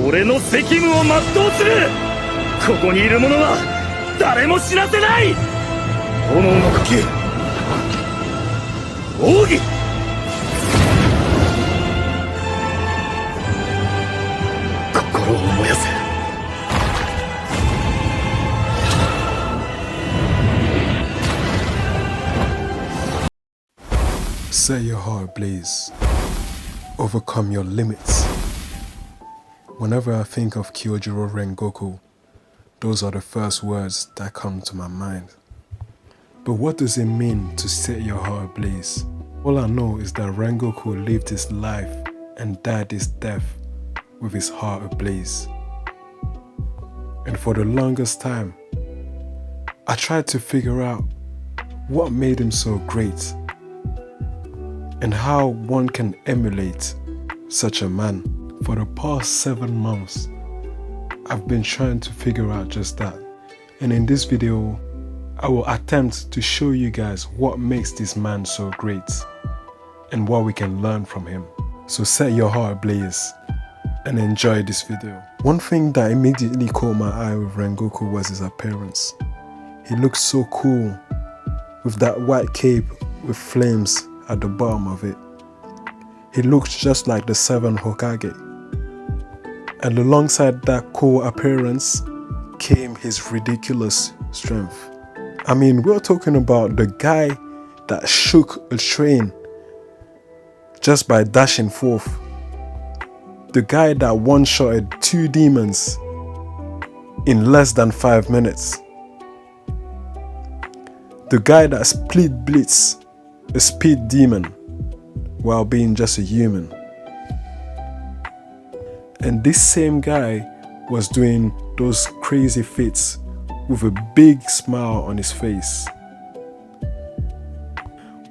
俺の責務を全うする。ここにいる者は誰も死なせない。炎の呼吸、奥義。心を燃やせ。Set your heart ablaze. Overcome your limits. Whenever I think of Kyojuro Rengoku, those are the first words that come to my mind. But what does it mean to set your heart ablaze? All I know is that Rengoku lived his life and died his death with his heart ablaze. And for the longest time, I tried to figure out what made him so great and how one can emulate such a man. For the past 7 months, I've been trying to figure out just that. And in this video, I will attempt to show you guys what makes this man so great and what we can learn from him. So set your heart ablaze and enjoy this video. One thing that immediately caught my eye with Rengoku was his appearance. He looked so cool with that white cape with flames at the bottom of it. He looked just like the 7 Hokage. And alongside that cool appearance came his ridiculous strength. I mean, we're talking about the guy that shook a train just by dashing forth. The guy that one-shotted 2 demons in less than 5 minutes. The guy that split blitz a speed demon while being just a human. And this same guy was doing those crazy feats with a big smile on his face.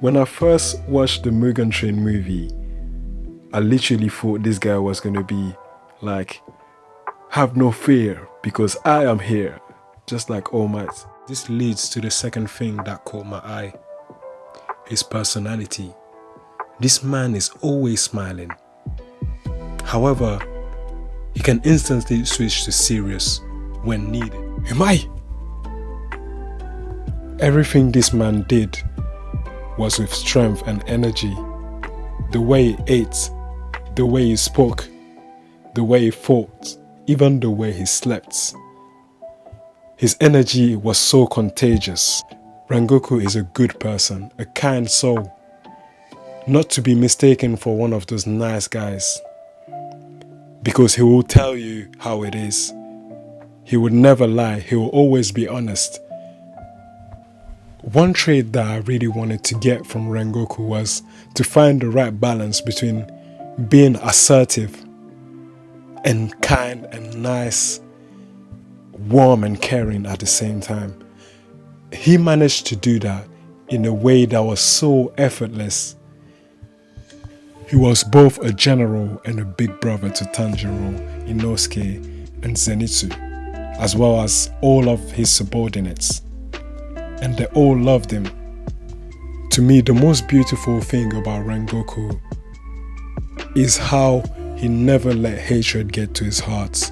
When I first watched the Mugen Train movie, I literally thought this guy was going to be like, have no fear because I am here, just like All Might. This leads to the second thing that caught my eye. His personality. This man is always smiling. However, he can instantly switch to serious when needed. Am I? Everything this man did was with strength and energy. The way he ate, the way he spoke, the way he fought, even the way he slept. His energy was so contagious. Rengoku is a good person, a kind soul, not to be mistaken for one of those nice guys, because he will tell you how it is. He would never lie, he will always be honest. One trait that I really wanted to get from Rengoku was to find the right balance between being assertive and kind and nice, warm and caring at the same time. He managed to do that in a way that was so effortless. He was both a general and a big brother to Tanjiro, Inosuke and Zenitsu, as well as all of his subordinates. And they all loved him. To me, the most beautiful thing about Rengoku is how he never let hatred get to his heart.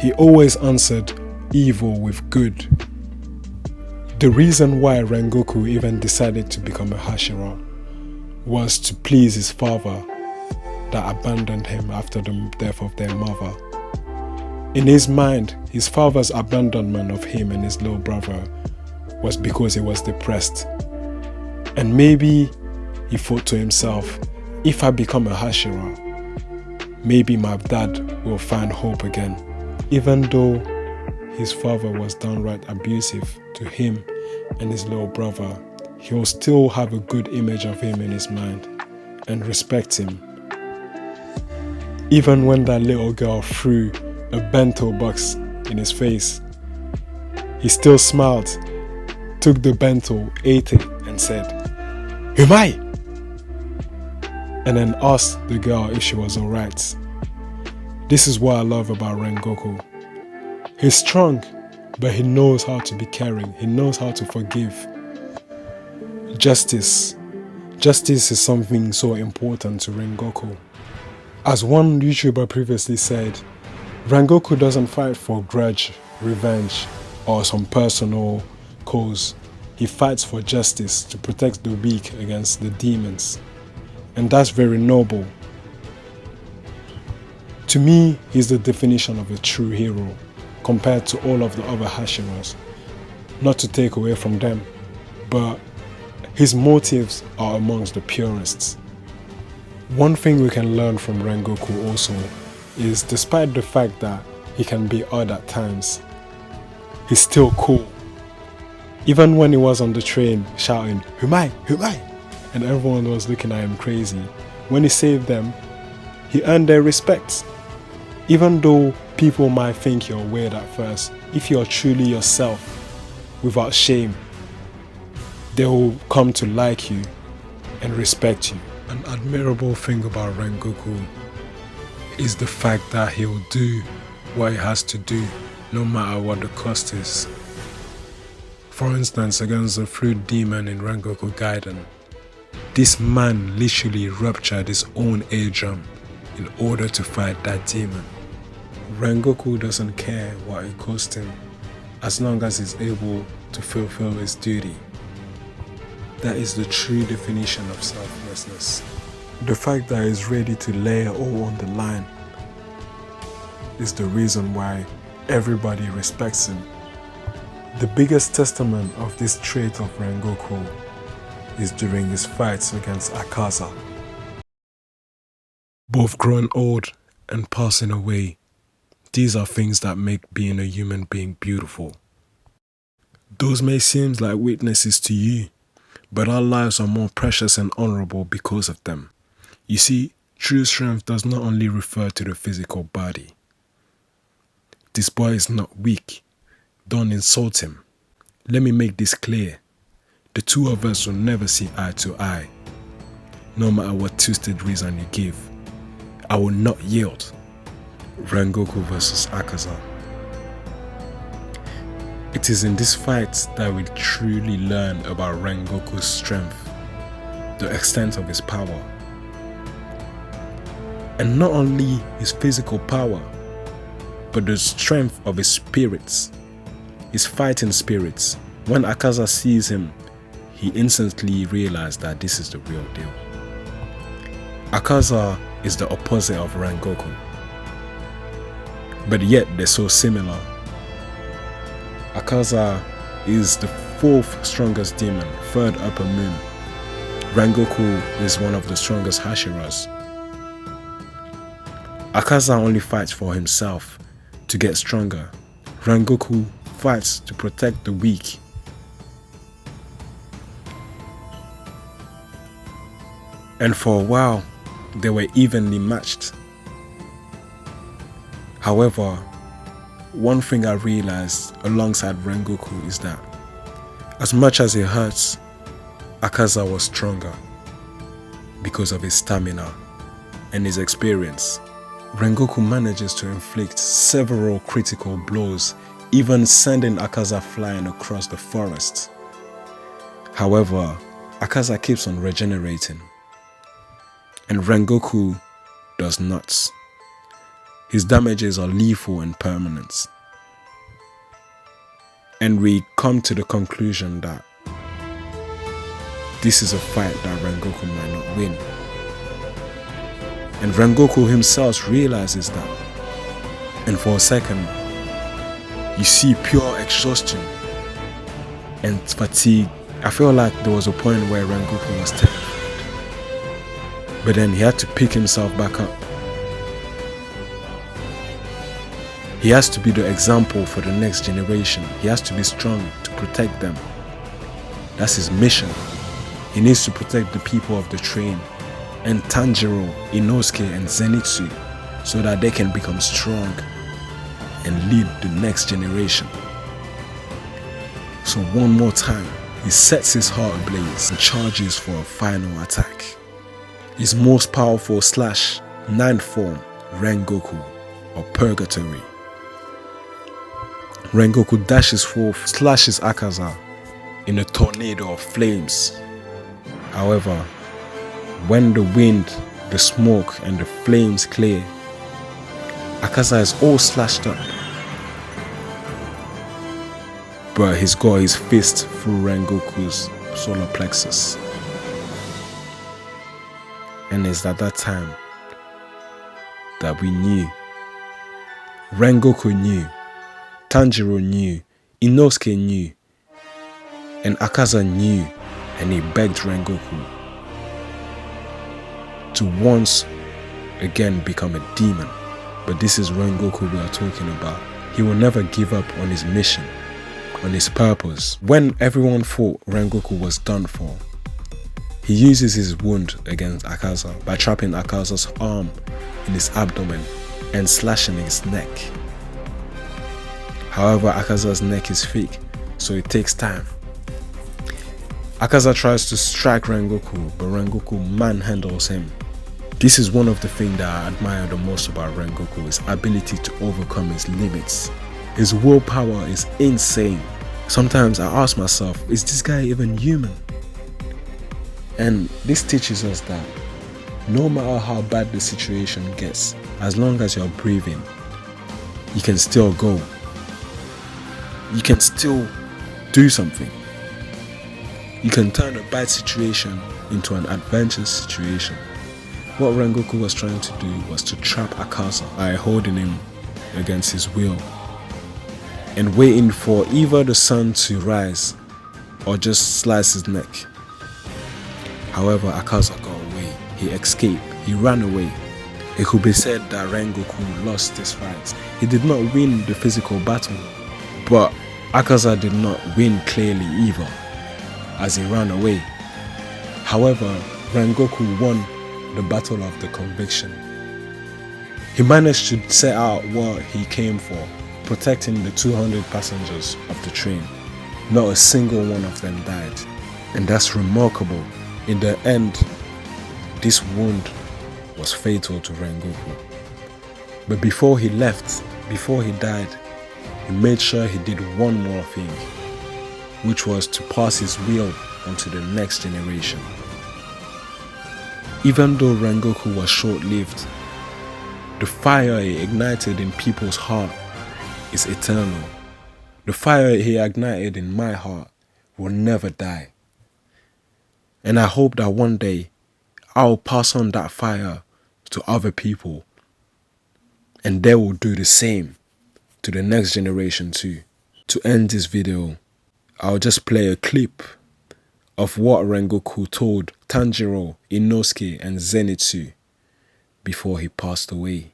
He always answered evil with good. The reason why Rengoku even decided to become a Hashira was to please his father that abandoned him after the death of their mother. In his mind, his father's abandonment of him and his little brother was because he was depressed. And maybe he thought to himself, if I become a Hashira, maybe my dad will find hope again. Even though his father was downright abusive to him and his little brother, he'll still have a good image of him in his mind and respect him. Even when that little girl threw a bento box in his face, he still smiled, took the bento, ate it and said, "Am I?" And then asked the girl if she was alright. This is what I love about Rengoku. He's strong, but he knows how to be caring. He knows how to forgive. Justice. Justice is something so important to Rengoku. As one YouTuber previously said, Rengoku doesn't fight for grudge, revenge, or some personal cause. He fights for justice to protect the weak against the demons. And that's very noble. To me, he's the definition of a true hero compared to all of the other Hashiras. Not to take away from them, but his motives are amongst the purest. One thing we can learn from Rengoku also is, despite the fact that he can be odd at times, he's still cool. Even when he was on the train shouting, "Humai, Humai!" and everyone was looking at him crazy, when he saved them, he earned their respect. Even though people might think you're weird at first, if you're truly yourself, without shame, they will come to like you and respect you. An admirable thing about Rengoku is the fact that he will do what he has to do, no matter what the cost is. For instance, against the fruit demon in Rengoku Gaiden, this man literally ruptured his own eardrum in order to fight that demon. Rengoku doesn't care what it cost him, as long as he's able to fulfill his duty. That is the true definition of selflessness. The fact that he's ready to lay it all on the line is the reason why everybody respects him. The biggest testament of this trait of Rengoku is during his fights against Akaza. Both grown old and passing away, these are things that make being a human being beautiful. Those may seem like weaknesses to you, but our lives are more precious and honorable because of them. You see, true strength does not only refer to the physical body. This boy is not weak. Don't insult him. Let me make this clear. The two of us will never see eye to eye. No matter what twisted reason you give, I will not yield. Rengoku versus Akaza. It is in this fight that we truly learn about Rengoku's strength, the extent of his power. And not only his physical power, but the strength of his spirits, his fighting spirits. When Akaza sees him, he instantly realized that this is the real deal. Akaza is the opposite of Rengoku, but yet they're so similar. Akaza is the fourth strongest demon, third upper moon. Rengoku is one of the strongest Hashiras. Akaza only fights for himself to get stronger. Rengoku fights to protect the weak. And for a while, they were evenly matched. However, one thing I realized alongside Rengoku is that as much as it hurts, Akaza was stronger because of his stamina and his experience. Rengoku manages to inflict several critical blows, even sending Akaza flying across the forest. However, Akaza keeps on regenerating, and Rengoku does not. His damages are lethal and permanent. And we come to the conclusion that this is a fight that Rengoku might not win. And Rengoku himself realizes that. And for a second, you see pure exhaustion and fatigue. I feel like there was a point where Rengoku was terrified. But then he had to pick himself back up. He has to be the example for the next generation. He has to be strong to protect them. That's his mission. He needs to protect the people of the train and Tanjiro, Inosuke and Zenitsu so that they can become strong and lead the next generation. So one more time, he sets his heart ablaze and charges for a final attack. His most powerful slash, ninth form, Rengoku, or Purgatory. Rengoku dashes forth, slashes Akaza in a tornado of flames. However, when the wind, the smoke and the flames clear, Akaza is all slashed up, but he's got his fist through Rengoku's solar plexus. And it's at that time that we knew. Rengoku knew, Tanjiro knew, Inosuke knew, and Akaza knew, and he begged Rengoku to once again become a demon. But this is Rengoku we are talking about. He will never give up on his mission, on his purpose. When everyone thought Rengoku was done for, he uses his wound against Akaza by trapping Akaza's arm in his abdomen and slashing his neck. However, Akaza's neck is thick, so it takes time. Akaza tries to strike Rengoku, but Rengoku manhandles him. This is one of the things that I admire the most about Rengoku, his ability to overcome his limits. His willpower is insane. Sometimes I ask myself, is this guy even human? And this teaches us that no matter how bad the situation gets, as long as you're breathing, you can still go. You can still do something. You can turn a bad situation into an adventurous situation. What Rengoku was trying to do was to trap Akaza by holding him against his will and waiting for either the sun to rise or just slice his neck. However, Akaza got away. He escaped. He ran away. It could be said that Rengoku lost this fight. He did not win the physical battle, but Akaza did not win clearly either, as he ran away. However, Rengoku won the battle of the conviction. He managed to set out what he came for, protecting the 200 passengers of the train. Not a single one of them died, and that's remarkable. In the end, this wound was fatal to Rengoku. But before he left, before he died, he made sure he did one more thing, which was to pass his will onto the next generation. Even though Rengoku was short-lived, the fire he ignited in people's heart is eternal. The fire he ignited in my heart will never die. And I hope that one day I'll pass on that fire to other people, and they will do the same to the next generation too. To end this video, I'll just play a clip of what Rengoku told Tanjiro, Inosuke and Zenitsu before he passed away.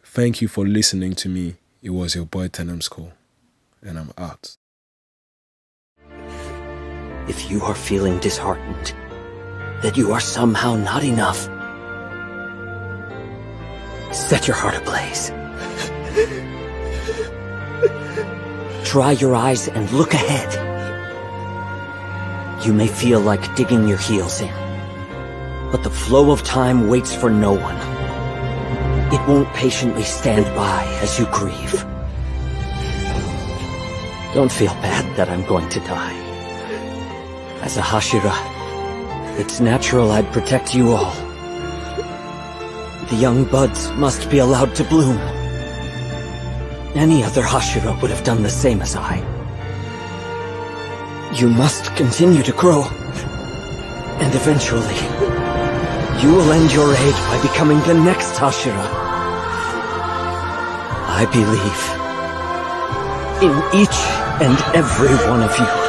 Thank you for listening to me. It was your boy Tenemsco, and I'm out. If you are feeling disheartened, that you are somehow not enough, set your heart ablaze. Dry your eyes and look ahead. You may feel like digging your heels in, but the flow of time waits for no one. It won't patiently stand by as you grieve. Don't feel bad that I'm going to die. As a Hashira, it's natural I'd protect you all. The young buds must be allowed to bloom. Any other Hashira would have done the same as I. You must continue to grow. And eventually, you will end your age by becoming the next Hashira. I believe in each and every one of you.